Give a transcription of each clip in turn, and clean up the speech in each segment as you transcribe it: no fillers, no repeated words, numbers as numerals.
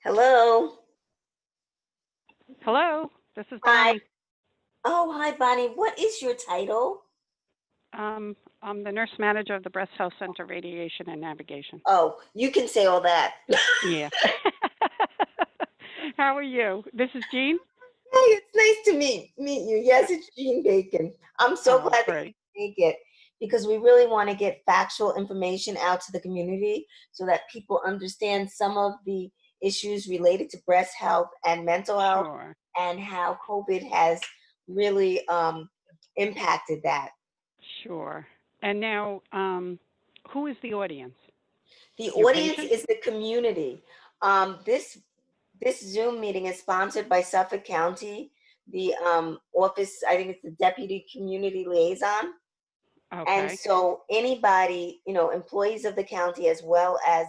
Hello. Hello, this is Hi. Bonnie. Oh, hi, Bonnie. What is your title? I'm the nurse manager of the Breast Health Center Radiation and Navigation. Oh, you can say all that. Yeah. How are you? This is Jean? Hey, it's nice to meet you. Yes, it's Jean Bacon. I'm so Oh, glad that you great. make it because we really want to get factual information out to the community so that people understand some of the issues related to breast health and mental health Sure, and how COVID has really impacted that. sure. And now, who is the audience? The Your audience patient? is the community. This Zoom meeting is sponsored by Suffolk County, the office, I think it's the Deputy Community Liaison. And Okay, so anybody, employees of the county as well as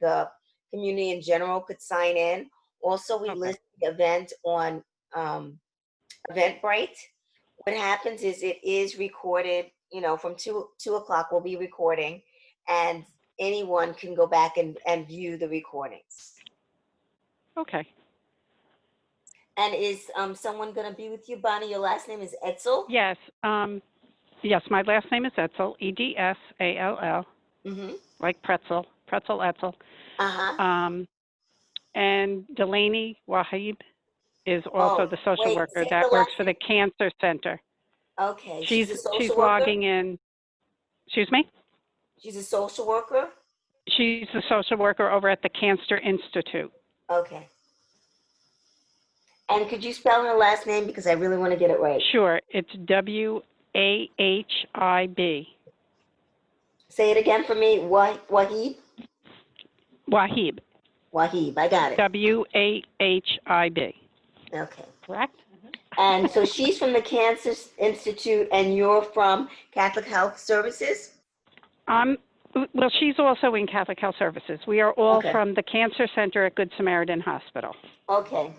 the community in general could sign in. Also, we okay, list the event on um, Eventbrite. What happens is it is recorded, from 2 o'clock we'll be recording, and anyone can go back and view the recordings. okay. And is someone gonna be with you, Bonnie? Your last name is Etzel? Yes, yes, my last name is Etzel, Edsall, Mm-hmm. like pretzel Etzel. Uh-huh. Um, and Delaney Wahib is also Oh, the social wait, worker say the that last works for name. the Cancer Center. Okay, She's she's a she's social worker? logging in. Excuse me? She's a social worker? She's the social worker over at the Cancer Institute. Okay. And could you spell her last name because I really want to get it right? Sure, it's Wahib. Say it again for me. Wahib? Wahib. Wahib, I got it. Wahib. Okay. Correct? And so she's from the Cancer Institute and you're from Catholic Health Services? Um, well, she's also in Catholic Health Services. We are all Okay. from the Cancer Center at Good Samaritan Hospital. Okay.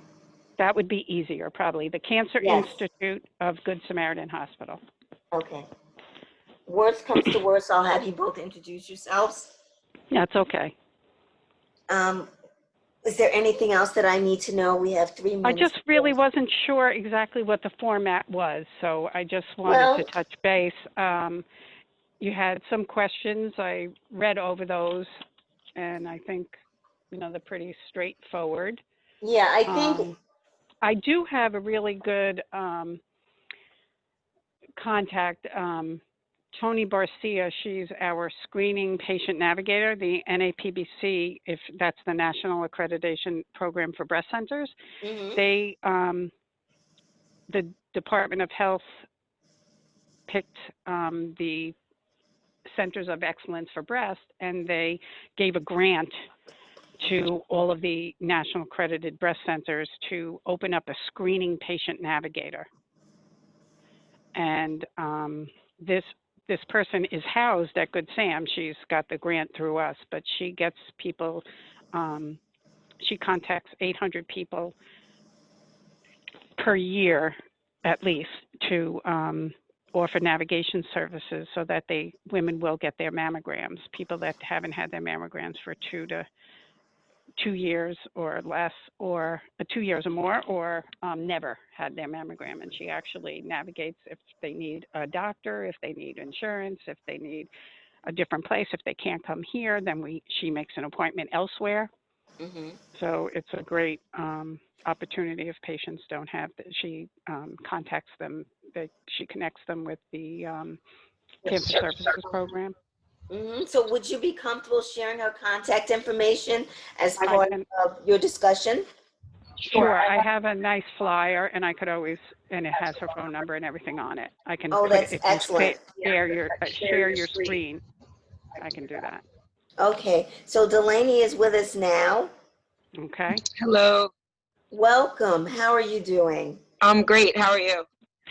That would be easier, probably. The Cancer Yes. Institute of Good Samaritan Hospital. Okay. Worst comes to worst, I'll have you both introduce yourselves. That's okay. Um, is there anything else that I need to know? We have 3 minutes. I just really wasn't sure exactly what the format was, so I just wanted to Well, touch base. You had some questions. I read over those, and I think, they're pretty straightforward. yeah, I think, Um, I do have a really good contact. Tony Barcia, she's our screening patient navigator, the NAPBC, if that's the National Accreditation Program for Breast Centers. mhm. They, the Department of Health picked the Centers of Excellence for Breast, and they gave a grant to all of the national accredited breast centers to open up a screening patient navigator. And this person is housed at Good Sam. She's got the grant through us, but she gets people. She contacts 800 people per year, at least, to offer navigation services so that women will get their mammograms. People that haven't had their mammograms for 2 years or less, or 2 years or more, or never had their mammogram. And she actually navigates if they need a doctor, if they need insurance, if they need a different place. If they can't come here, then she makes an appointment elsewhere. Mhm. So it's a great opportunity if patients don't have that. She contacts them. She connects them with the Cancer Services Program. So would you be comfortable sharing her contact information as I part can. of your discussion? Sure, I have a nice flyer, and I could always, and it has her phone number and everything on it. I can Oh, put it that's if you excellent. share your screen. I can do that. Okay, so Delaney is with us now. Okay. Hello, Welcome. How are you doing? I'm great. How are you?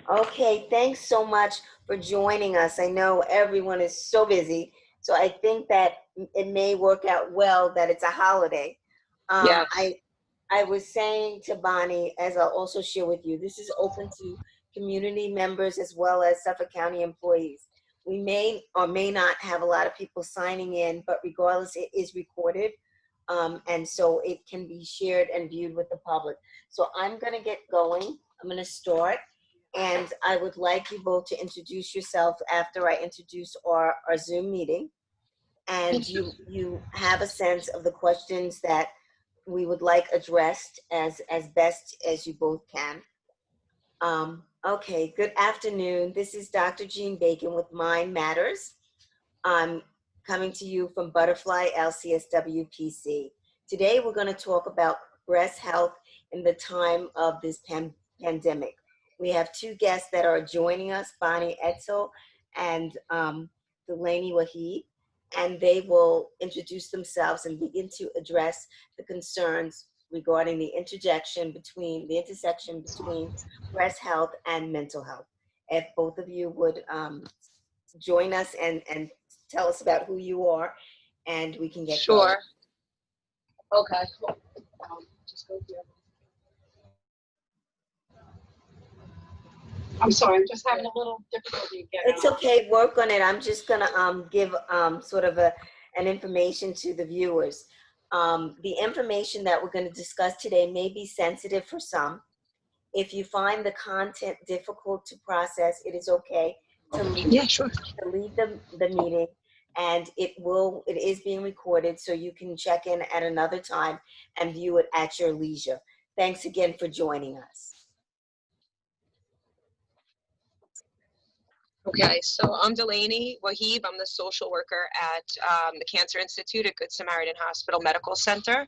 Okay, thanks so much for joining us. I know everyone is so busy, so I think that it may work out well that it's a holiday. Um, Yes. I I was saying to Bonnie, as I'll also share with you, this is open to community members as well as Suffolk County employees. We may or may not have a lot of people signing in, but regardless, it is recorded. and so it can be shared and viewed with the public. So I'm going to get going. I'm going to start, and I would like you both to introduce yourself after I introduce our Zoom meeting, and you have a sense of the questions that we would like addressed as best as you both can. Okay, good afternoon. This is Dr. Jean Bacon with Mind Matters. I'm coming to you from Butterfly LCSW PC. Today we're going to talk about breast health in the time of this pandemic. We have two guests that are joining us, Bonnie Etzel and Delaney Wahid, and they will introduce themselves and begin to address the concerns regarding the intersection between breast health and mental health. If both of you would join us and tell us about who you are, and we can get Sure. going. Okay. Just go here. I'm sorry, I'm just having a little difficulty getting It's okay, work on it. I'm just gonna give sort of an information to the viewers. The information that we're going to discuss today may be sensitive for some. If you find the content difficult to process, it is okay to leave, sure. the meeting, and it is being recorded, so you can check in at another time and view it at your leisure. Thanks again for joining us. Okay, so I'm Delaney Wahib. I'm the social worker at the Cancer Institute at Good Samaritan Hospital Medical Center.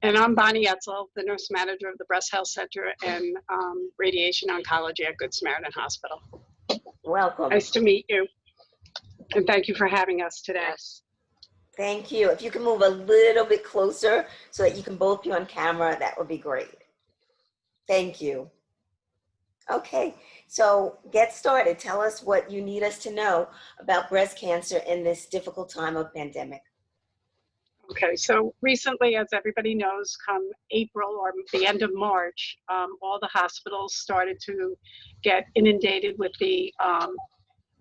And I'm Bonnie Etzel, the nurse manager of the Breast Health Center and Radiation Oncology at Good Samaritan Hospital. Welcome. Nice to meet you. And thank you for having us today. Yes. Thank you. If you can move a little bit closer so that you can both be on camera, that would be great. Thank you. Okay, so get started. Tell us what you need us to know about breast cancer in this difficult time of pandemic. Okay, so recently, as everybody knows, come April or the end of March, all the hospitals started to get inundated with the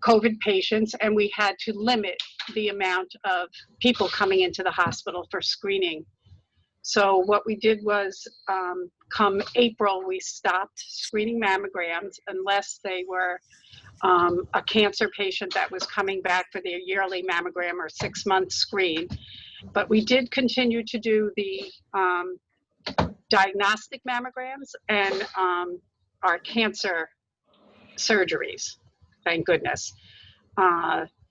COVID patients, and we had to limit the amount of people coming into the hospital for screening. So what we did was, come April, we stopped screening mammograms unless they were a cancer patient that was coming back for their yearly mammogram or 6-month screen. But we did continue to do the diagnostic mammograms and our cancer surgeries, thank goodness.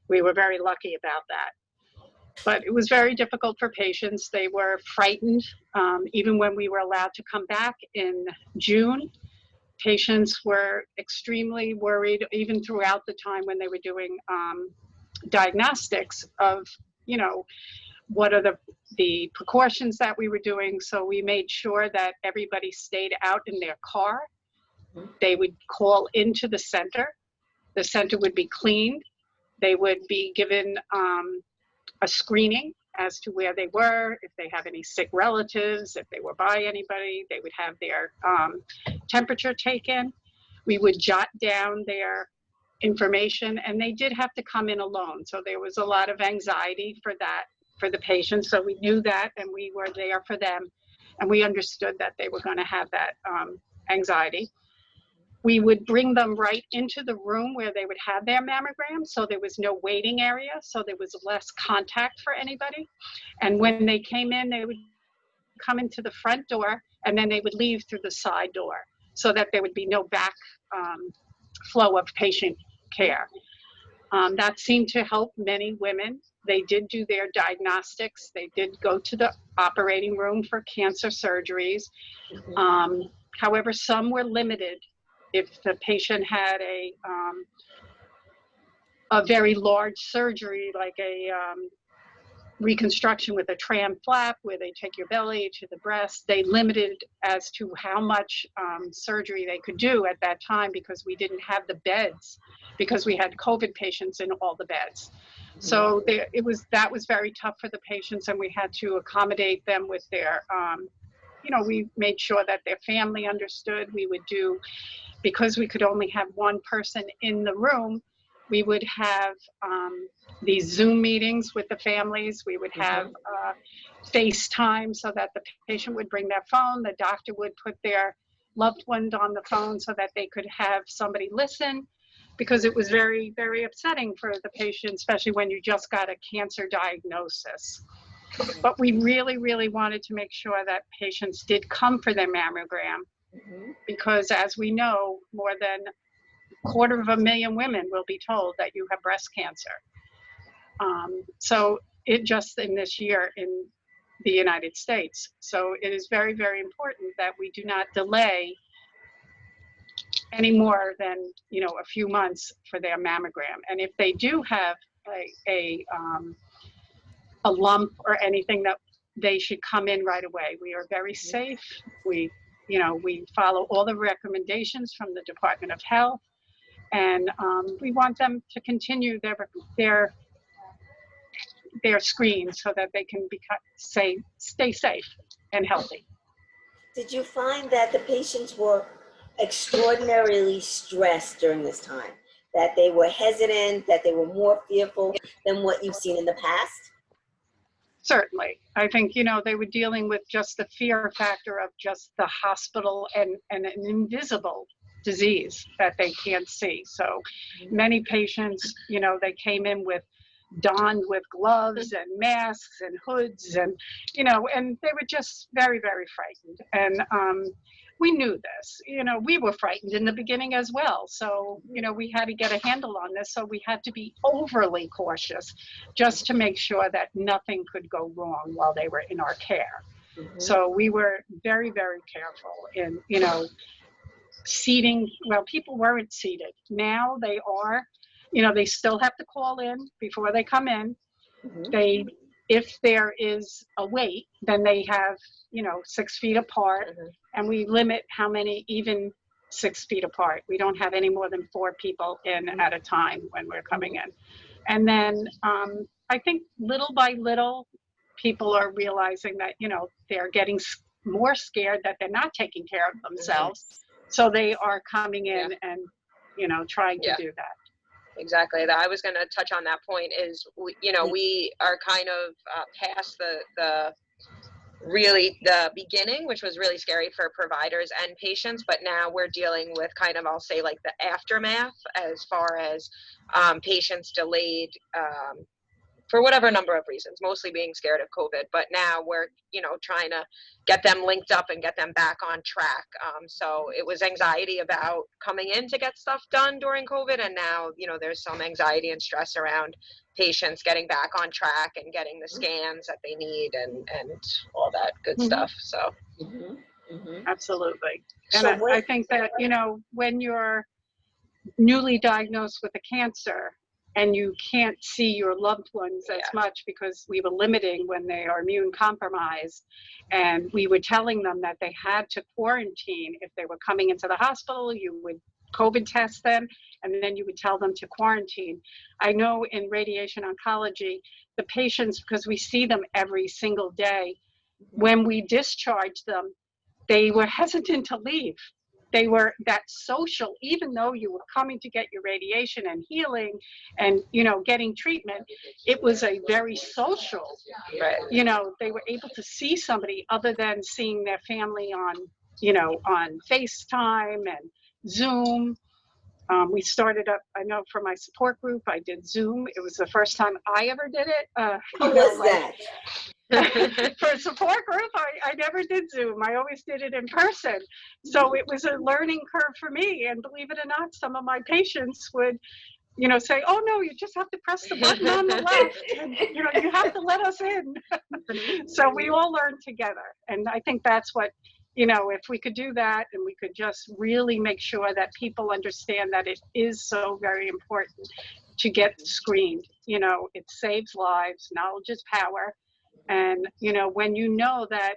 We were very lucky about that. But it was very difficult for patients. They were frightened. Even when we were allowed to come back in June, patients were extremely worried, even throughout the time when they were doing diagnostics of, you know, what are the precautions that we were doing. So we made sure that everybody stayed out in their car. They would call into the center. The center would be cleaned. They would be given a screening as to where they were, if they have any sick relatives, if they were by anybody, they would have their temperature taken. We would jot down their information, and they did have to come in alone. So there was a lot of anxiety for that, for the patients. So we knew that, and we were there for them, and we understood that they were going to have that anxiety. We would bring them right into the room where they would have their mammogram, so there was no waiting area, so there was less contact for anybody. And when they came in, they would come into the front door, and then they would leave through the side door, so that there would be no back flow of patient care. That seemed to help many women. They did do their diagnostics. They did go to the operating room for cancer surgeries. However, some were limited. If the patient had a very large surgery, like a reconstruction with a tram flap, where they take your belly to the breast, they limited as to how much surgery they could do at that time, because we didn't have the beds, because we had COVID patients in all the beds. So that was very tough for the patients, and we had to accommodate them with their, we made sure that their family understood. We would do, because we could only have one person in the room, We would have these Zoom meetings with the families. We would have FaceTime so that the patient would bring their phone. The doctor would put their loved one on the phone so that they could have somebody listen, because it was very, very upsetting for the patient, especially when you just got a cancer diagnosis. But we really, really wanted to make sure that patients did come for their mammogram, because as we know, more than 250,000 women will be told that you have breast cancer. So it just in this year in the United States. So it is very, very important that we do not delay any more than, a few months for their mammogram. And if they do have a lump or anything, that they should come in right away. We are very safe. We follow all the recommendations from the Department of Health, and we want them to continue their screens so that they can stay safe and healthy. Did you find that the patients were extraordinarily stressed during this time? That they were hesitant, that they were more fearful than what you've seen in the past? Certainly. I think, they were dealing with just the fear factor of just the hospital and an invisible disease that they can't see. So many patients, they came in donned with gloves and masks and hoods and they were just very, very frightened. And we knew this, we were frightened in the beginning as well. So, we had to get a handle on this. So we had to be overly cautious just to make sure that nothing could go wrong while they were in our care. So we were very, very careful in, seating. Well, people weren't seated. Now they are. They still have to call in before they come in. If there is a wait, then they have, 6 feet apart, and we limit how many even 6 feet apart. We don't have any more than 4 people in at a time when we're coming in. And then I think little by little, people are realizing that, they're getting more scared that they're not taking care of themselves. So they are coming in and, trying to do that. Exactly. I was going to touch on that point is, we are kind of past the beginning, which was really scary for providers and patients. But now we're dealing with kind of, I'll say, like the aftermath as far as patients delayed for whatever number of reasons, mostly being scared of COVID. But now we're, trying to get them linked up and get them back on track. So it was anxiety about coming in to get stuff done during COVID. And now, there's some anxiety and stress around patients getting back on track and getting the scans that they need and all that good stuff. So. Absolutely. And I think that, when you're newly diagnosed with a cancer, and you can't see your loved ones as much because we were limiting when they are immune compromised, and we were telling them that they had to quarantine. If they were coming into the hospital, you would COVID test them, and then you would tell them to quarantine. I know in radiation oncology, the patients, because we see them every single day, when we discharge them, they were hesitant to leave. They were that social, even though you were coming to get your radiation and healing and, getting treatment, it was a very social, they were able to see somebody other than seeing their family on, on FaceTime and Zoom. We started up, I know for my support group, I did Zoom. It was the first time I ever did it. What was that? For a support group, I never did Zoom. I always did it in person. So it was a learning curve for me. And believe it or not, some of my patients would, say, oh, no, you just have to press the button on the left. And, you have to let us in. So we all learned together. And I think that's what, if we could do that and we could just really make sure that people understand that it is so very important to get screened. It saves lives. Knowledge is power. And, when that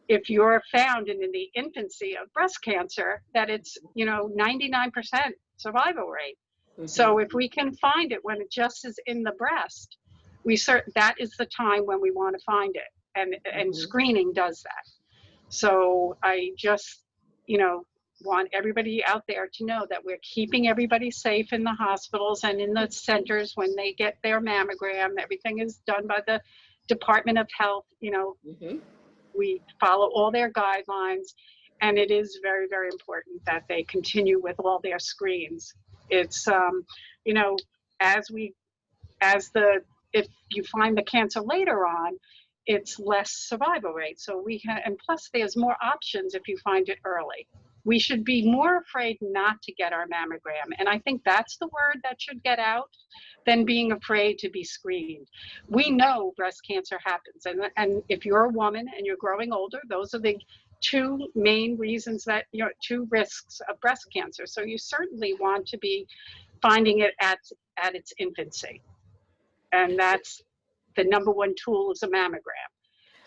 if you're found in the infancy of breast cancer, that it's, 99% survival rate. So if we can find it when it just is in the breast, that is the time when we want to find it. And screening does that. So I just, want everybody out there to know that we're keeping everybody safe in the hospitals and in the centers when they get their mammogram. Everything is done by the Department of Health. You know, Mhm. we follow all their guidelines, and it is very, very important that they continue with all their screens. It's, you know, if you find the cancer later on, it's less survival rate. So and plus there's more options if you find it early. We should be more afraid not to get our mammogram. And I think that's the word that should get out than being afraid to be screened. We know breast cancer happens. And if you're a woman and you're growing older, those are the two main reasons that, you know, two risks of breast cancer. So you certainly want to be finding it at its infancy. And that's the number one tool is a mammogram.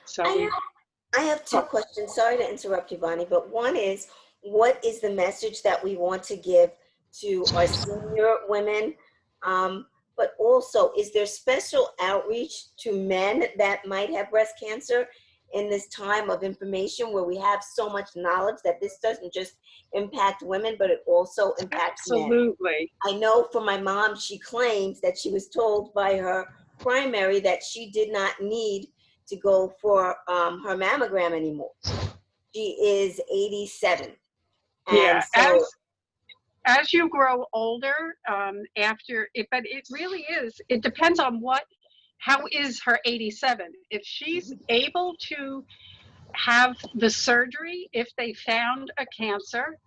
So I have two questions. Sorry to interrupt you, Bonnie, but one is, what is the message that we want to give to our senior women? But also, is there special outreach to men that might have breast cancer in this time of information where we have so much knowledge that this doesn't just impact women, but it also impacts men? absolutely. I know for my mom, she claims that she was told by her primary that she did not need to go for her mammogram anymore. She is 87. Yeah, And so, as you grow older, but it really is, it depends on how is her 87. If she's able to have the surgery, if they found a cancer,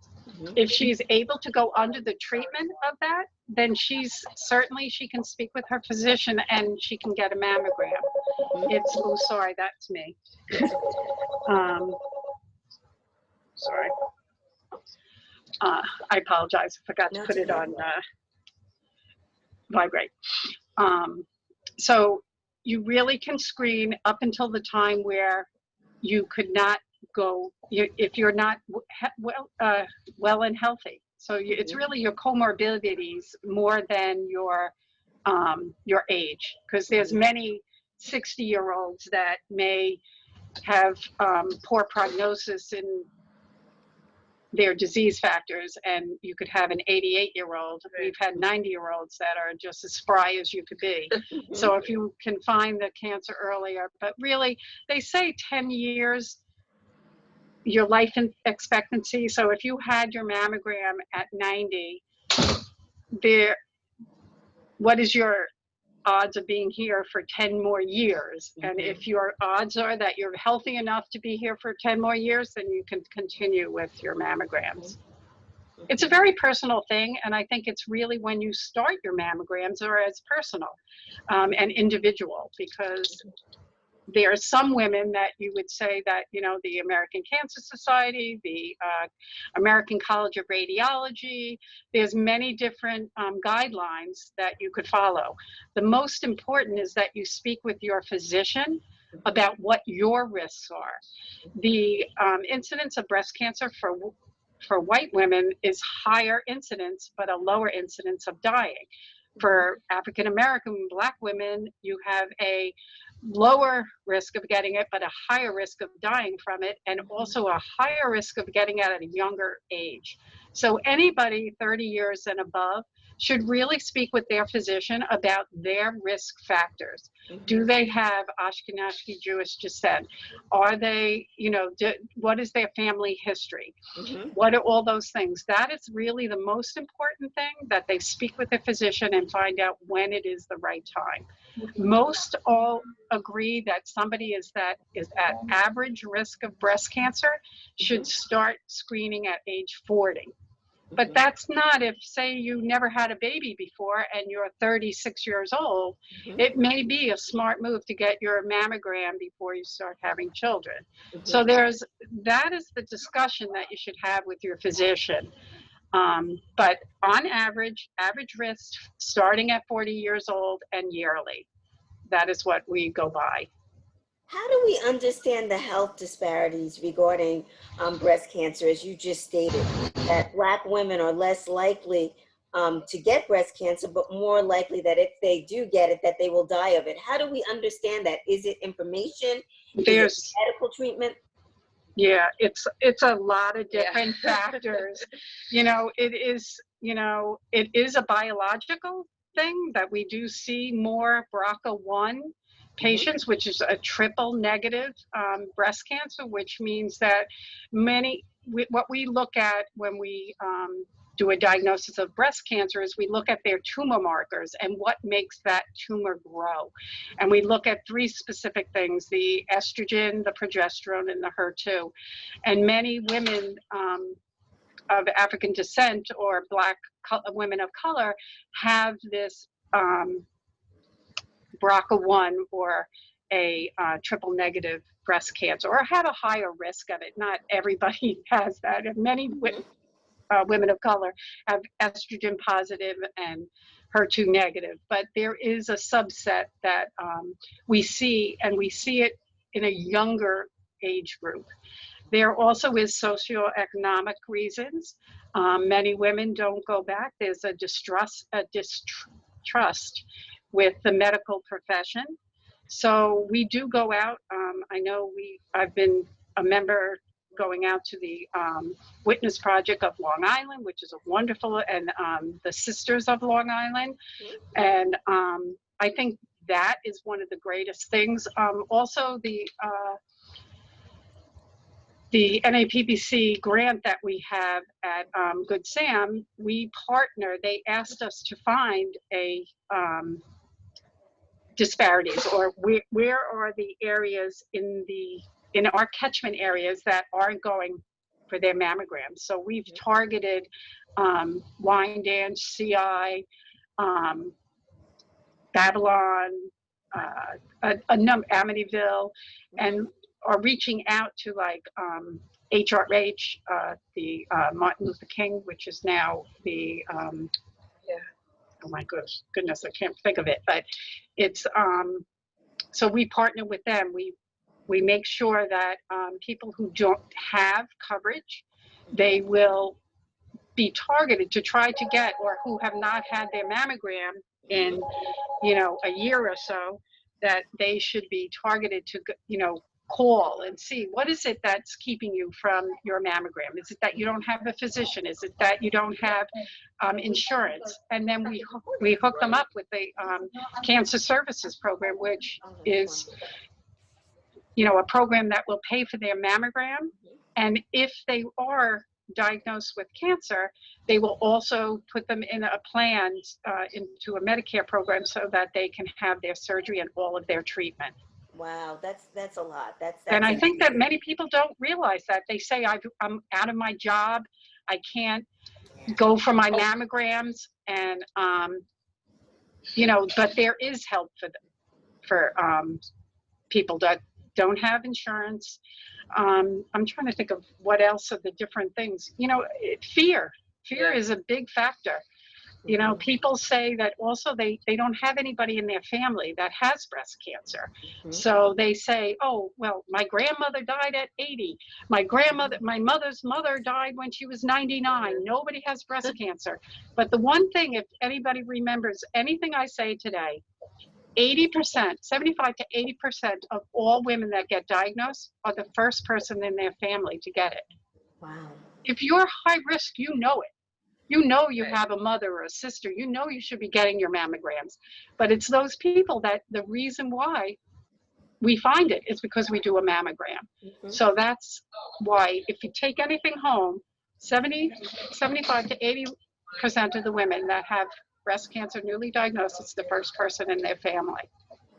if she's able to go under the treatment of that, then she can speak with her physician and she can get a mammogram. Oh, sorry, that's me. Sorry. I apologize. I forgot to put it on vibrate. So you really can screen up until the time where you could not go, if you're not well and healthy. So it's really your comorbidities more than your age, because there's many 60-year-olds that may have poor prognosis in their disease factors, and you could have an 88-year-old. We've had 90-year-olds that are just as spry as you could be. So if you can find the cancer earlier, but really they say 10 years your life expectancy. So if you had your mammogram at 90, what is your odds of being here for 10 more years? And if your odds are that you're healthy enough to be here for 10 more years, then you can continue with your mammograms. It's a very personal thing, and I think it's really when you start your mammograms are as personal and individual, because there are some women that you would say that, you know, the American Cancer Society, the American College of Radiology, there's many different guidelines that you could follow. The most important is that you speak with your physician about what your risks are. The incidence of breast cancer for white women is higher incidence, but a lower incidence of dying. For African American Black women, you have a lower risk of getting it, but a higher risk of dying from it, and also a higher risk of getting it at a younger age. So anybody 30 years and above should really speak with their physician about their risk factors. Do they have Ashkenazi Jewish descent? Are they, you know, what is their family history? What are all those things? That is really the most important thing, that they speak with their physician and find out when it is the right time. Most all agree that somebody is at average risk of breast cancer should start screening at age 40. But that's not if, say, you never had a baby before and you're 36 years old. It may be a smart move to get your mammogram before you start having children. So that is the discussion that you should have with your physician. But on average risk starting at 40 years old and yearly. That is what we go by. How do we understand the health disparities regarding breast cancer, as you just stated, that Black women are less likely to get breast cancer, but more likely that if they do get it, that they will die of it? How do we understand that? Is it information? Is it medical treatment? Yeah, it's a lot of Yeah. different factors. It is a biological thing that we do see more BRCA1 patients, which is a triple negative breast cancer, which means that what we look at when we do a diagnosis of breast cancer is we look at their tumor markers and what makes that tumor grow. And we look at three specific things: the estrogen, the progesterone, and the HER2. And many women of African descent or Black women of color have this BRCA1 or a triple negative breast cancer, or have a higher risk of it. Not everybody has that. And many women of color have estrogen positive and HER2 negative, but there is a subset that we see, and we see it in a younger age group. There also is socioeconomic reasons. Many women don't go back. There's a distrust with the medical profession. So we do go out. I know I've been a member going out to the Witness Project of Long Island, which is a wonderful, and the Sisters of Long Island. And I think that is one of the greatest things. Also, the NAPBC grant that we have at Good Sam, we partner. They asked us to find a disparities, or where are the areas in our catchment areas that aren't going for their mammograms. So we've targeted Wyandanch, CI, Babylon, Amityville, and are reaching out to like HRH, the Martin Luther King, which is now the oh my goodness, I can't think of it, but it's so we partner with them. We make sure that people who don't have coverage, they will be targeted to try to get, or who have not had their mammogram in a year or so, that they should be targeted to call and see what is it that's keeping you from your mammogram. Is it that you don't have a physician? Is it that you don't have insurance? And then we hook them up with the cancer services program, which is a program that will pay for their mammogram. And if they are diagnosed with cancer, they will also put them in a plan into a Medicare program so that they can have their surgery and all of their treatment. Wow, that's a lot. That's and I think that many people don't realize that. They say, I'm out of my job, I can't go for my mammograms, and but there is help for people that don't have insurance. I'm trying to think of what else are the different things. Fear is a big factor. People say that also they don't have anybody in their family that has breast cancer. So they say, oh, well, my grandmother died at 80. My mother's mother died when she was 99. Nobody has breast cancer. But the one thing, if anybody remembers anything I say today, 80%, 75 to 80% of all women that get diagnosed are the first person in their family to get it. Wow. If you're high risk, you know it. You have a mother or a sister, you should be getting your mammograms. But it's those people that the reason why we find it is because we do a mammogram. So that's why if you take anything home, 75 to 80% of the women that have breast cancer newly diagnosed, it's the first person in their family.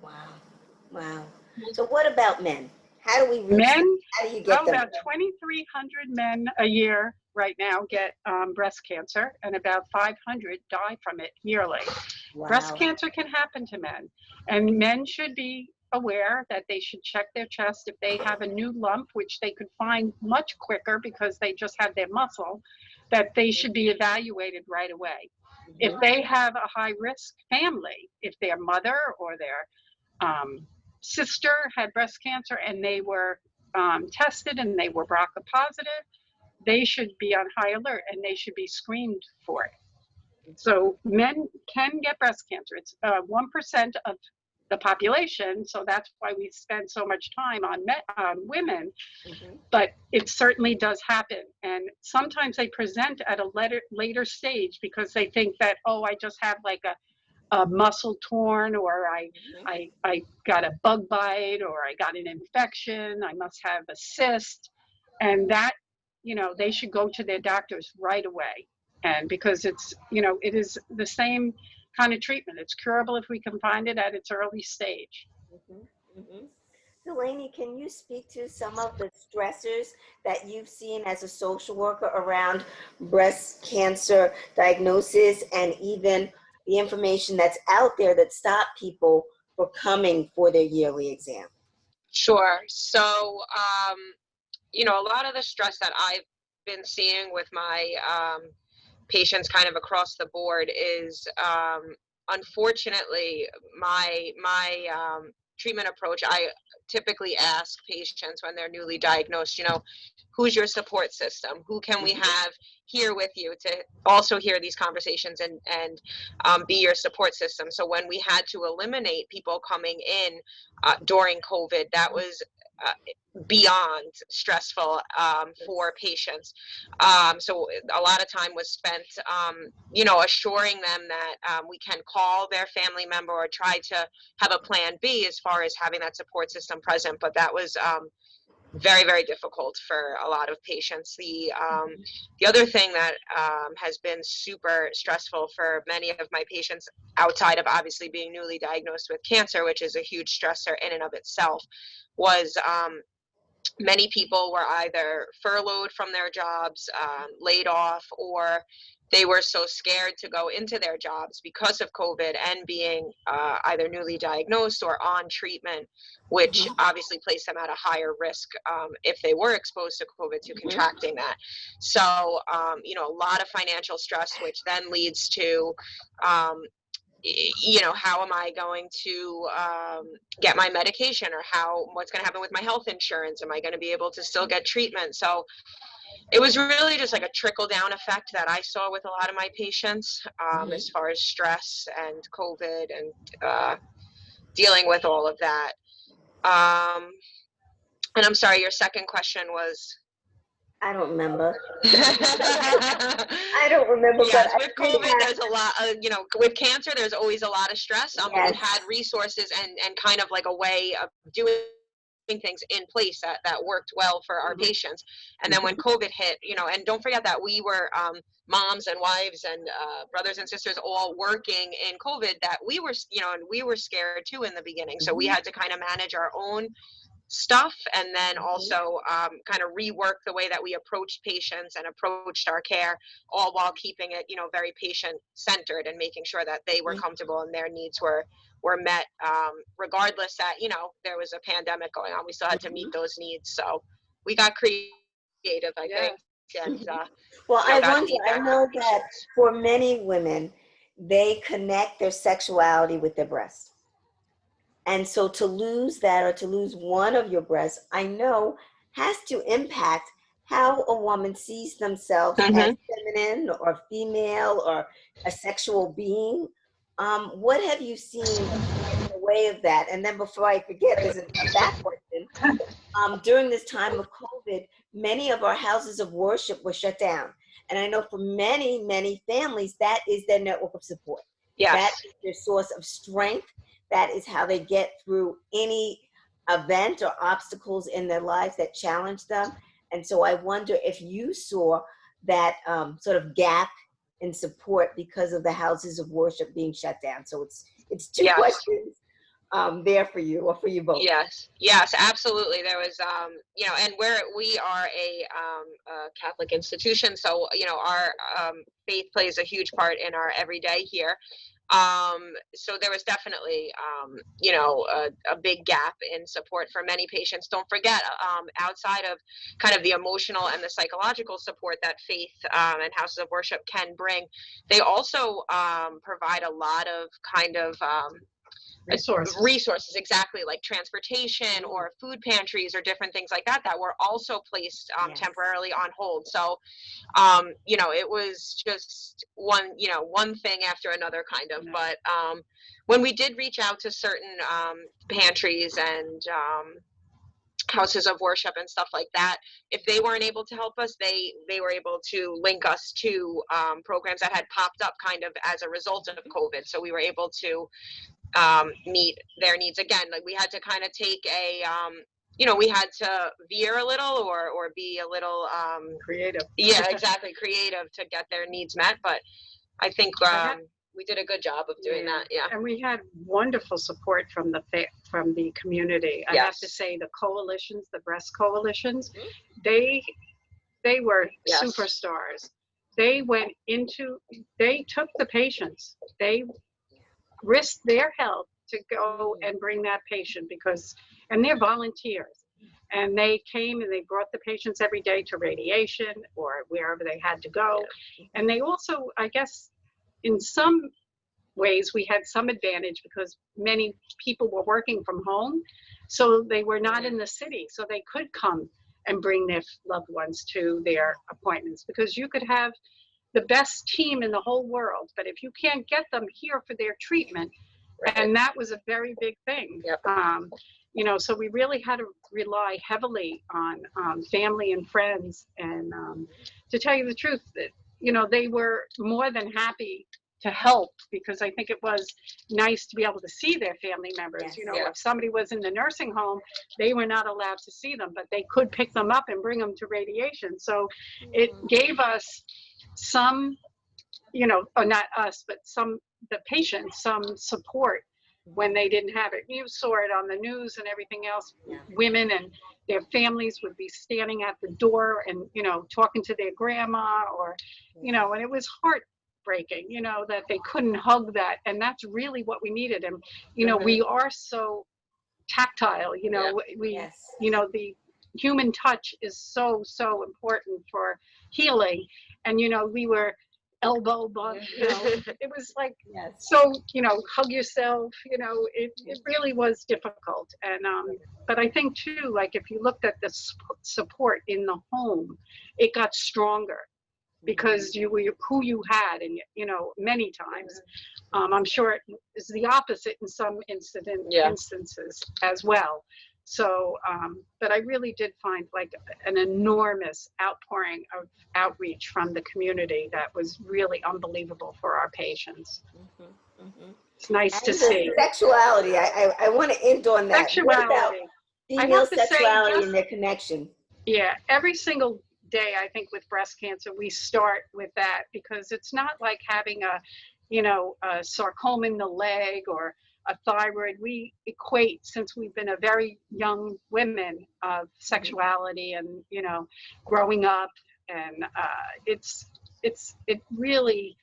Wow. So what about men? How do we reach men? them? How do you get them? About 2,300 men a year right now get breast cancer, and about 500 die from it yearly. Wow. Breast cancer can happen to men, and men should be aware that they should check their chest if they have a new lump, which they could find much quicker because they just have their muscle, that they should be evaluated right away. If they have a high risk family, if their mother or their sister had breast cancer and they were tested and they were BRCA positive, they should be on high alert and they should be screened for it. So men can get breast cancer. It's 1% of the population. So that's why we spend so much time on women. Mhm. But it certainly does happen. And sometimes they present at a later stage because they think that, oh, I just have like a muscle torn, or Mhm. I got a bug bite, or I got an infection, I must have a cyst. And that, they should go to their doctors right away. And because it's, it is the same kind of treatment. It's curable if we can find it at its early stage. Mhm. Mhm. Delaney, can you speak to some of the stressors that you've seen as a social worker around breast cancer diagnosis, and even the information that's out there that stop people from coming for their yearly exam? Sure. So, a lot of the stress that I've been seeing with my patients kind of across the board is, unfortunately, my treatment approach. I typically ask patients when they're newly diagnosed, who's your support system? Who can we have here with you to also hear these conversations and be your support system? So when we had to eliminate people coming in during COVID, that was uh, beyond stressful for patients. So a lot of time was spent, assuring them that we can call their family member or try to have a plan B as far as having that support system present. But that was very, very difficult for a lot of patients. The other thing that has been super stressful for many of my patients, outside of obviously being newly diagnosed with cancer, which is a huge stressor in and of itself, was many people were either furloughed from their jobs, laid off, or they were so scared to go into their jobs because of COVID and being either newly diagnosed or on treatment, which Mhm. obviously placed them at a higher risk if they were exposed to COVID to Mhm. contracting that. So, a lot of financial stress, which then leads to um, how am I going to get my medication, or what's going to happen with my health insurance? Am I going to be able to still get treatment? So it was really just like a trickle down effect that I saw with a lot of my patients, Mhm. as far as stress and COVID and dealing with all of that. Um, and I'm sorry, your second question was. I don't remember. I don't remember, but Yes, I with did COVID, have, there's a lot of, with cancer, there's always a lot of stress. But we yes. had resources and kind of like a way of doing things in place that worked well for our Mhm. patients. And then when COVID hit, and don't forget that we were moms and wives and brothers and sisters all working in COVID, that we were, and we were scared too in the beginning. So we Mhm. had to kind of manage our own stuff, and then Mhm. also kind of rework the way that we approached patients and approached our care, all while keeping it very patient centered and making sure that they were Mhm. comfortable and their needs were met, regardless that there was a pandemic going on. We still had to meet Mhm. those needs, so we got creative, I think, Yes. and Mhm. Well, I got wonder, I feedback from know that patients. for many women, they connect their sexuality with their breast. And so to lose that, or to lose one of your breasts, I know has to impact how a woman sees themselves as Hmm. feminine or female or a sexual being. What have you seen in the way of that? And then before I forget, there's a back question. During this time of COVID, many of our houses of worship were shut down. And I know for many, many families, that is their network of support. That Yes. is their source of strength. That is how they get through any event or obstacles in their lives that challenge them. And so I wonder if you saw that sort of gap in support because of the houses of worship being shut down. So it's two Yes. questions there for you, or for you both. Yes, absolutely. There was, and we are a Catholic institution, so our faith plays a huge part in our everyday here. So there was definitely, a big gap in support for many patients. Don't forget, outside of kind of the emotional and the psychological support that faith and houses of worship can bring, they also provide a lot of kind of resources, exactly, like transportation Mm, or food pantries or different things like that were also placed yes. temporarily on hold. So it was just one thing after another, kind of. Yeah. But when we did reach out to certain pantries and houses of worship and stuff like that, if they weren't able to help us, they were able to link us to programs that had popped up kind of as a result of COVID. So we were able to meet their needs. Again, like we had to kind of take a we had to veer a little or be a little Creative. yeah, exactly, creative to get their needs met. But I think we did a good job of doing that. Yeah. And we had wonderful support from the community. I have to Yes. say the coalitions, the breast coalitions, they were Yes. superstars. They took the patients. They risked their health to go and bring that patient and they're volunteers. And they came and they brought the patients every day to radiation or wherever they had to go. And they also, I guess, in some ways we had some advantage because many people were working from home, so they were not in the city, so they could come and bring their loved ones to their appointments, because you could have the best team in the whole world, but if you can't get them here for their treatment, and that was a very big thing. Yep. So we really had to rely heavily on family and friends, and to tell you the truth, that they were more than happy to help, because I think it was nice to be able to see their family members. Yes. If somebody was in the nursing home, they were not allowed to see them, but they could pick them up and bring them to radiation. So it gave us some, or not us, but the patients, some support when they didn't have it. You saw it on the news and everything else. Yeah. Women and their families would be standing at the door and, talking to their grandma or, and it was heartbreaking, that they couldn't hug that. And that's really what we needed. And, we are so tactile, Yes. the human touch is so, so important for healing. And, we were elbow bump, it was like, Yes. so, hug yourself, it really was difficult. And, but I think too, like if you looked at the support in the home, it got stronger because you were who you had, and, many times. I'm sure it is the opposite in some instances as well. So, but I really did find like an enormous outpouring of outreach from the community that was really unbelievable for our patients. It's nice to And see. the sexuality, I want to end on that. What about Sexuality. female have to say, sexuality just- and their connection? Yeah, every single day, I think with breast cancer, we start with that, because it's not like having a sarcoma in the leg or a thyroid. We equate, since we've been a very young women, of sexuality and, growing up, and it really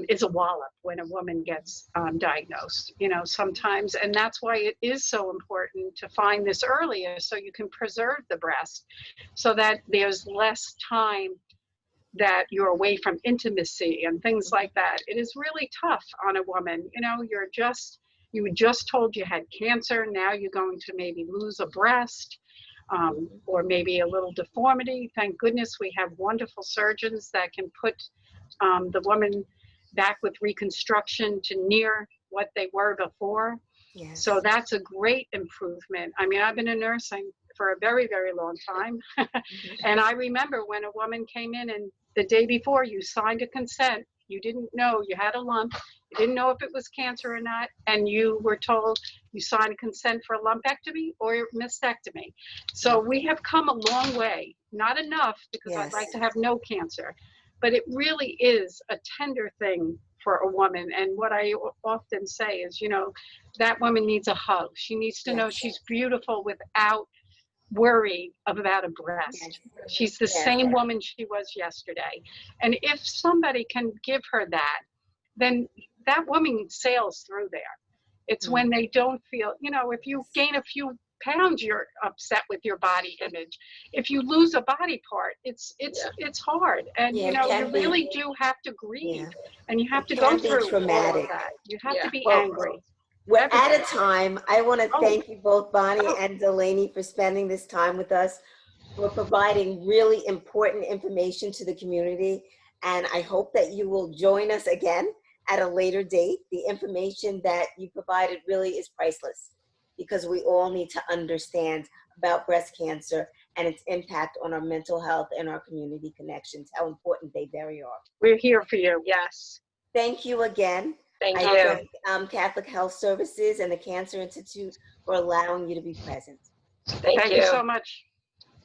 is a wallop when a woman gets diagnosed, sometimes. And that's why it is so important to find this earlier, so you can preserve the breast, so that there's less time that you're away from intimacy and things like that. It is really tough on a woman. You were just told you had cancer. Now you're going to maybe lose a breast, or maybe a little deformity. Thank goodness we have wonderful surgeons that can put the woman back with reconstruction to near what they were before. Yes. So that's a great improvement. I mean, I've been in nursing for a very, very long time. And I remember when a woman came in and the day before you signed a consent, you didn't know you had a lump, you didn't know if it was cancer or not, and you were told you signed a consent for a lumpectomy or a mastectomy. So we have come a long way, not enough, because I'd like to have no cancer, but it really is a tender thing for a woman. And what I often say is, that woman needs a hug. She needs to know she's beautiful without worry about a breast. Yes. She's the same woman she was yesterday. And if somebody can give her that, then that woman sails through there. It's when they don't feel, if you gain a few pounds, you're upset with your body image. If you lose a body part, it's hard. And, you really do have to grieve, and you have to go through all of that. You have to be angry. We're at a time. I want to thank you both, Bonnie and Delaney, for spending this time with us, for providing really important information to the community. And I hope that you will join us again at a later date. The information that you provided really is priceless, because we all need to understand about breast cancer and its impact on our mental health and our community connections, how important they very are. We're here for you. Yes. Thank you again. Thank I you. thank Catholic Health Services and the Cancer Institute for allowing you to be present. Thank you you. so much.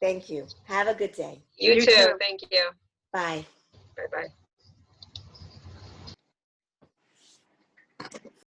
Thank you. Have a good day. You You too. too. Thank you. Bye. Bye bye.